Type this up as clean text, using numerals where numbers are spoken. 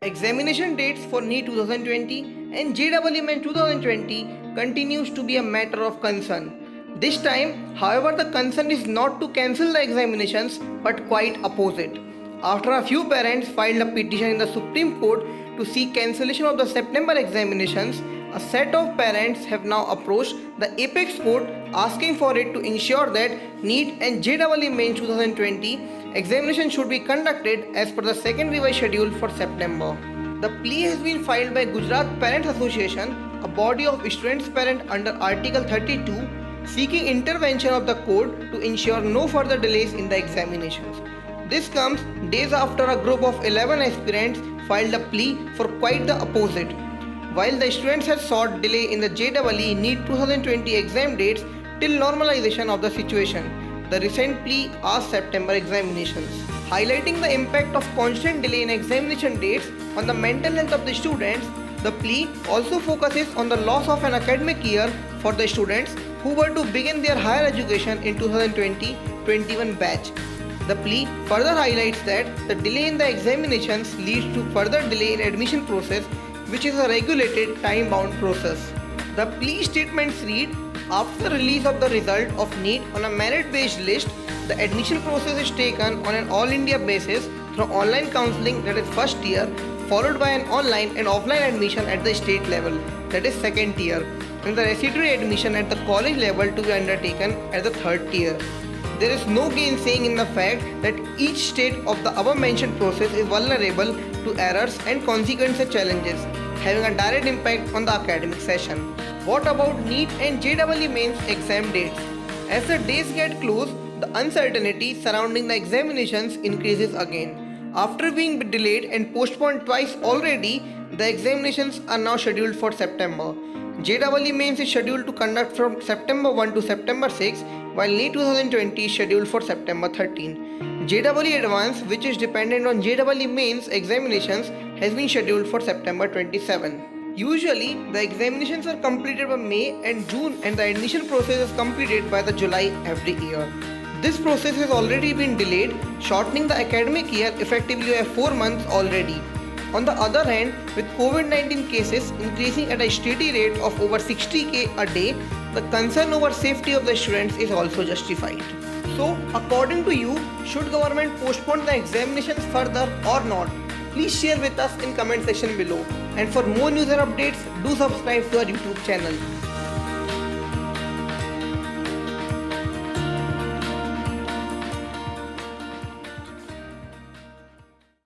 Examination dates for NEET 2020 and JEE Mains 2020 continues to be a matter of concern. This time, however, the concern is not to cancel the examinations but quite opposite. After a few parents filed a petition in the Supreme Court to seek cancellation of the September examinations, a set of parents have now approached the Apex Court asking for it to ensure that NEET and JEE Mains 2020 examination should be conducted as per the second revised schedule for September. The plea has been filed by Gujarat Parents Association, a body of students' parents under Article 32, seeking intervention of the court to ensure no further delays in the examinations. This comes days after a group of 11 aspirants filed a plea for quite the opposite. While the students had sought delay in the JEE NEET 2020 exam dates till normalization of the situation, the recent plea asked September examinations. Highlighting the impact of constant delay in examination dates on the mental health of the students, the plea also focuses on the loss of an academic year for the students who were to begin their higher education in 2020-21 batch. The plea further highlights that the delay in the examinations leads to further delay in admission process, which is a regulated time-bound process. The plea statements read, after the release of the result of NEET on a merit-based list, the admission process is taken on an all-India basis through online counselling, that is first tier, followed by an online and offline admission at the state level, that is second tier, and the residuary admission at the college level to be undertaken at the third tier. There is no gainsaying in the fact that each state of the above-mentioned process is vulnerable to errors and consequent challenges, having a direct impact on the academic session. What about NEET and JEE Mains exam dates? As the days get close, the uncertainty surrounding the examinations increases again. After being delayed and postponed twice already, the examinations are now scheduled for September. JEE Mains is scheduled to conduct from September 1 to September 6, while NEET 2020 is scheduled for September 13. JEE Advanced, which is dependent on JEE Mains examinations, has been scheduled for September 27. Usually, the examinations are completed by May and June, and the admission process is completed by the July every year. This process has already been delayed, shortening the academic year effectively by 4 months already. On the other hand, with COVID-19 cases increasing at a steady rate of over 60k a day, the concern over safety of the students is also justified. So, according to you, should government postpone the examinations further or not? Please share with us in comment section below. And for more news and updates, do subscribe to our YouTube channel.